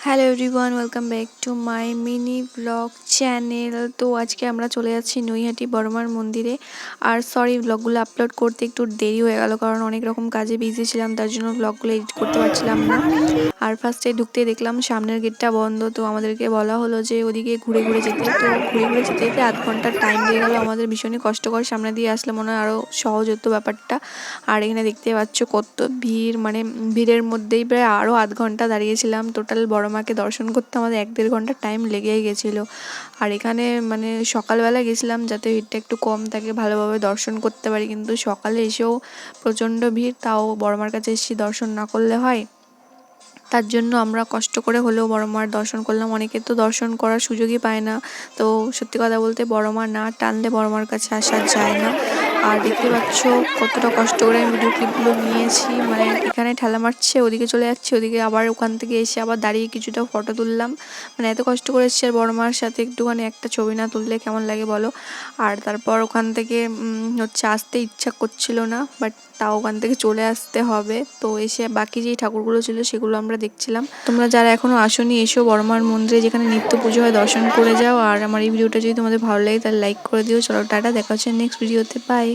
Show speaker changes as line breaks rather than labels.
Hello everyone, welcome back to my mini blog channel. তো আজকে আমরা চলে যাচ্ছি নৈহাটি বড়মার মন্দিরে। আর সরি, ব্লগগুলো আপলোড করতে একটু দেরি হয়ে গেল, কারণ অনেক রকম কাজে বিজি ছিলাম, তার জন্য ব্লগগুলো এডিট করতে পারছিলাম না। আর ফার্স্টে ঢুকতে দেখলাম সামনের গেটটা বন্ধ, তো আমাদেরকে বলা হলো যে ওদিকে ঘুরে ঘুরে যেতে। তো ঘুরে ঘুরে যেতে যেতে আধ ঘন্টার টাইম লেগে গেলো আমাদের, ভীষণই কষ্টকর। সামনে দিয়ে আসলে মনে হয় আরও সহজ হতো ব্যাপারটা। আর এখানে দেখতে পাচ্ছ কত ভিড়, মানে ভিড়ের মধ্যেই প্রায় আরও আধ ঘন্টা দাঁড়িয়েছিলাম। টোটাল বড় মাকে দর্শন করতে আমাদের 1-1.5 ঘন্টা টাইম লেগেই গেছিলো। আর এখানে মানে সকালবেলা গেছিলাম যাতে ভিড়টা একটু কম থাকে, ভালোভাবে দর্শন করতে পারি, কিন্তু সকালে এসেও প্রচণ্ড ভিড়। তাও বড় মার কাছে এসে দর্শন না করলে হয়, তার জন্য আমরা কষ্ট করে হলেও বড় মার দর্শন করলাম। অনেকে তো দর্শন করার সুযোগই পায় না, তো সত্যি কথা বলতে বড় মা না টানলে বড় মার কাছে আসা যায় না। আর দেখতে পাচ্ছ কতটা কষ্ট করে আমি ভিডিও ক্লিপগুলো নিয়েছি, মানে এখানে ঠেলা মারছে, ওদিকে চলে যাচ্ছে, ওদিকে আবার ওখান থেকে এসে আবার দাঁড়িয়ে কিছুটা ফটো তুললাম। মানে এত কষ্ট করে এসেছি, আর বড় মার সাথে একটুখানি একটা ছবি না তুললে কেমন লাগে বলো। আর তারপর ওখান থেকে আসতে ইচ্ছা করছিল না, বাট তাও ওখান থেকে চলে আসতে হবে। তো এসে বাকি যেই ঠাকুরগুলো ছিল সেগুলো আমরা দেখছিলাম। তোমরা যারা এখনো আসোনি, এসো বড়মার মন্দিরে, যেখানে নিত্য পুজো হয়, দর্শন করে যাও। আর আমার এই ভিডিওটা যদি তোমাদের ভালো লাগে তাহলে লাইক করে দিও। চলো টাটা, দেখা হচ্ছে নেক্সট ভিডিওতে, বাই।